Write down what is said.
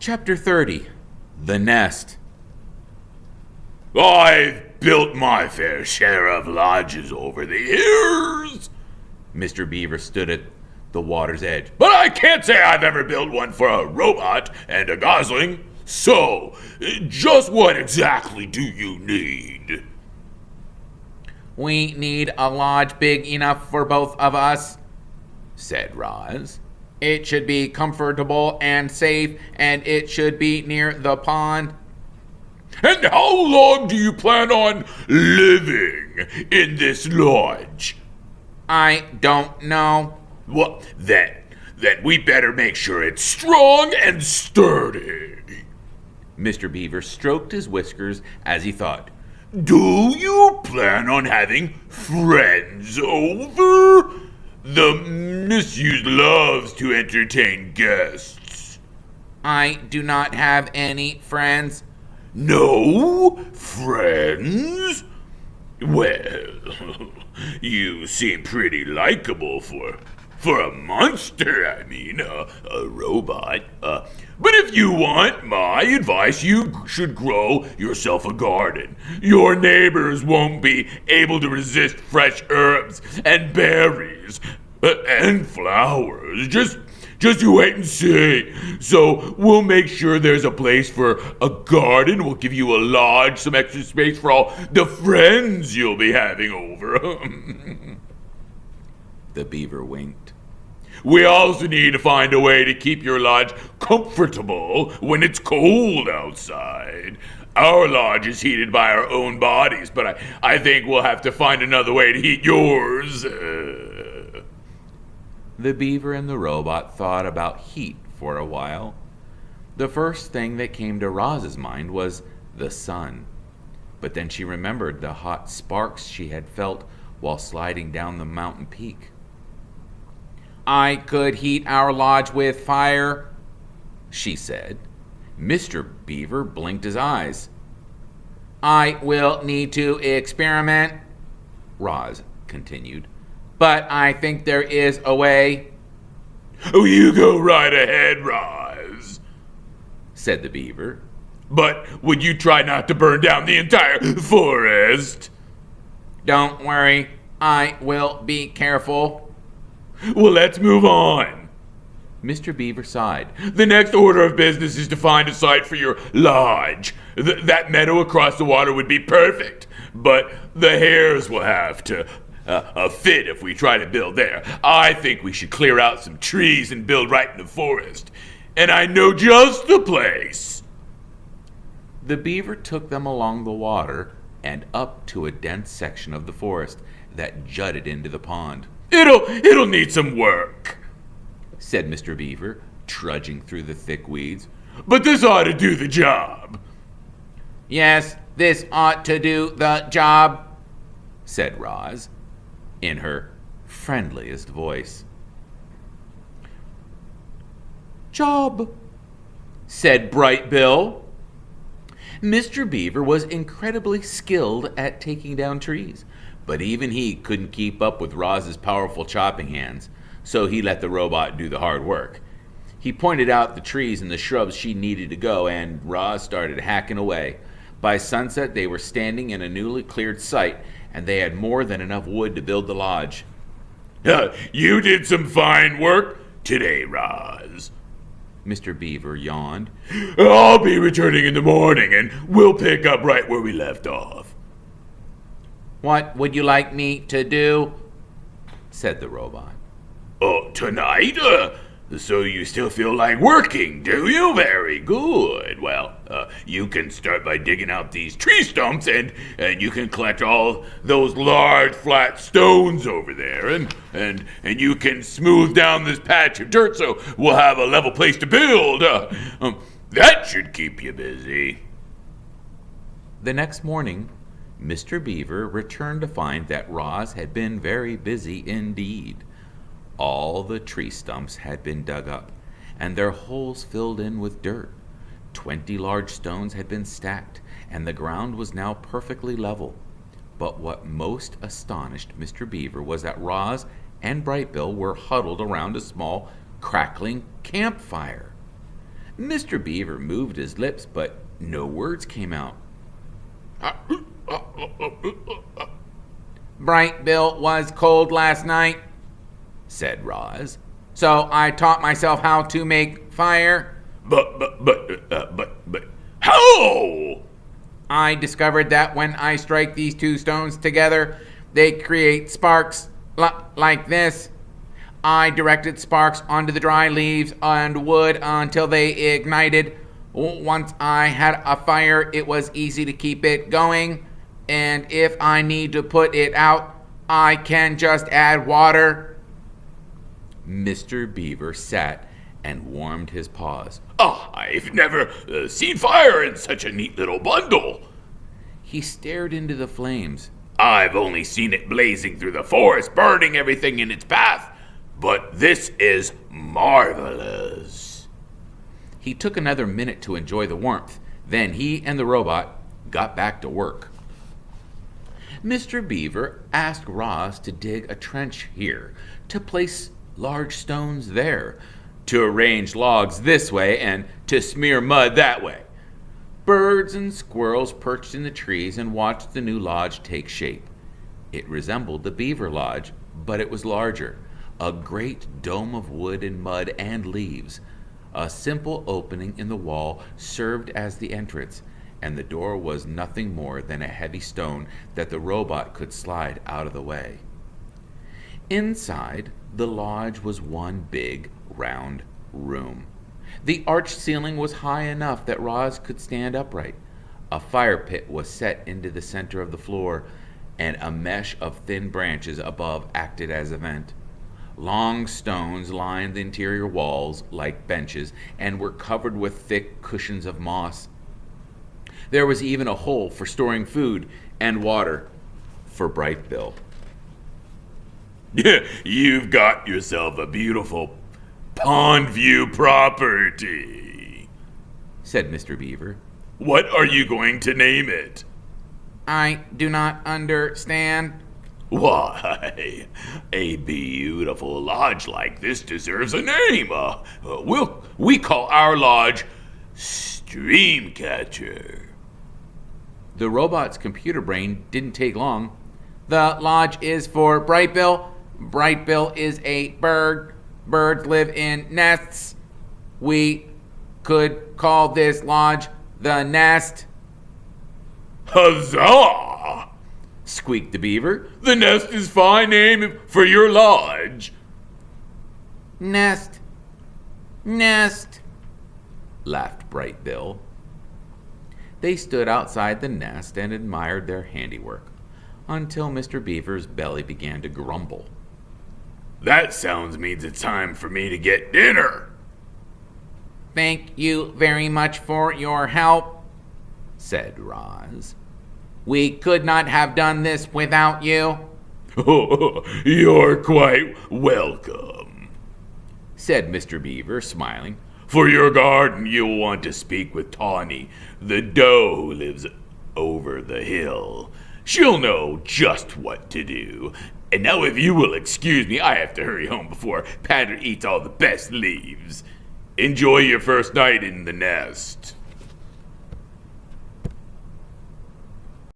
Chapter 30. The Nest. I've built my fair share of lodges over the years. Mr. Beaver stood at the water's edge. But I can't say I've ever built one for a robot and a gosling. So, just what exactly do you need? We need a lodge big enough for both of us, said Roz. It should be comfortable and safe, and it should be near the pond. And how long do you plan on living in this lodge? I don't know. Well, then we better make sure it's strong and sturdy. Mr. Beaver stroked his whiskers as he thought. Do you plan on having friends over? The misuse loves to entertain guests. I do not have any friends. No friends? Well, you seem pretty likable for a monster, a robot. But if you want my advice, you should grow yourself a garden. Your neighbors won't be able to resist fresh herbs and berries and flowers. Just you wait and see. So we'll make sure there's a place for a garden. We'll give you a lodge, some extra space for all the friends you'll be having over. The beaver winked. We also need to find a way to keep your lodge comfortable when it's cold outside. Our lodge is heated by our own bodies, but I think we'll have to find another way to heat yours. The beaver and the robot thought about heat for a while. The first thing that came to Roz's mind was the sun. But then she remembered the hot sparks she had felt while sliding down the mountain peak. I could heat our lodge with fire, she said. Mr. Beaver blinked his eyes. I will need to experiment, Roz continued. But I think there is a way. Oh, you go right ahead, Roz, said the beaver. But would you try not to burn down the entire forest? Don't worry, I will be careful. Well, let's move on. Mr. Beaver sighed. The next order of business is to find a site for your lodge. That meadow across the water would be perfect, but the hares will have to fit if we try to build there. I think we should clear out some trees and build right in the forest. And I know just the place. The beaver took them along the water and up to a dense section of the forest that jutted into the pond. It'll need some work, said Mr. Beaver, trudging through the thick weeds. But this ought to do the job. Yes, this ought to do the job, said Roz, in her friendliest voice. Job, said Bright Bill. Mr. Beaver was incredibly skilled at taking down trees, but even he couldn't keep up with Roz's powerful chopping hands, so he let the robot do the hard work. He pointed out the trees and the shrubs she needed to go, and Roz started hacking away. By sunset, they were standing in a newly cleared site, and they had more than enough wood to build the lodge. You did some fine work today, Roz, Mr. Beaver yawned. I'll be returning in the morning, and we'll pick up right where we left off. What would you like me to do? Said the robot. Tonight? So you still feel like working, do you? Very good. Well, you can start by digging out these tree stumps, and you can collect all those large flat stones over there, and you can smooth down this patch of dirt so we'll have a level place to build. That should keep you busy. The next morning, Mr. Beaver returned to find that Roz had been very busy indeed. All the tree stumps had been dug up, and their holes filled in with dirt. 20 large stones had been stacked, and the ground was now perfectly level. But what most astonished Mr. Beaver was that Roz and Bright Bill were huddled around a small, crackling campfire. Mr. Beaver moved his lips, but no words came out. Bright Bill was cold last night, said Roz. So I taught myself how to make fire. But, how? I discovered that when I strike these two stones together, they create sparks like this. I directed sparks onto the dry leaves and wood until they ignited. Once I had a fire, it was easy to keep it going. And if I need to put it out, I can just add water. Mr. Beaver sat and warmed his paws. I've never seen fire in such a neat little bundle. He stared into the flames. I've only seen it blazing through the forest, burning everything in its path. But this is marvelous. He took another minute to enjoy the warmth. Then he and the robot got back to work. Mr. Beaver asked Roz to dig a trench here, to place large stones there, to arrange logs this way, and to smear mud that way. Birds and squirrels perched in the trees and watched the new lodge take shape. It resembled the Beaver Lodge, but it was larger. A great dome of wood and mud and leaves. A simple opening in the wall served as the entrance, and the door was nothing more than a heavy stone that the robot could slide out of the way. Inside, the lodge was one big, round room. The arched ceiling was high enough that Roz could stand upright. A fire pit was set into the center of the floor, and a mesh of thin branches above acted as a vent. Long stones lined the interior walls like benches and were covered with thick cushions of moss. There was even a hole for storing food and water for Bright Bill. You've got yourself a beautiful pond view property, said Mr. Beaver. What are you going to name it? I do not understand. Why, a beautiful lodge like this deserves a name. We call our lodge Streamcatcher. The robot's computer brain didn't take long. The lodge is for Bright Bill. Bright Bill is a bird. Birds live in nests. We could call this lodge the Nest. Huzzah! Squeaked the beaver. The Nest is fine name for your lodge. Nest. Nest, laughed Bright Bill. They stood outside the nest and admired their handiwork until Mr. Beaver's belly began to grumble. That sounds means it's time for me to get dinner. Thank you very much for your help, said Roz. We could not have done this without you. You're quite welcome, said Mr. Beaver, smiling. For your garden, you'll want to speak with Tawny, the doe who lives over the hill. She'll know just what to do. And now if you will excuse me, I have to hurry home before Patter eats all the best leaves. Enjoy your first night in the nest.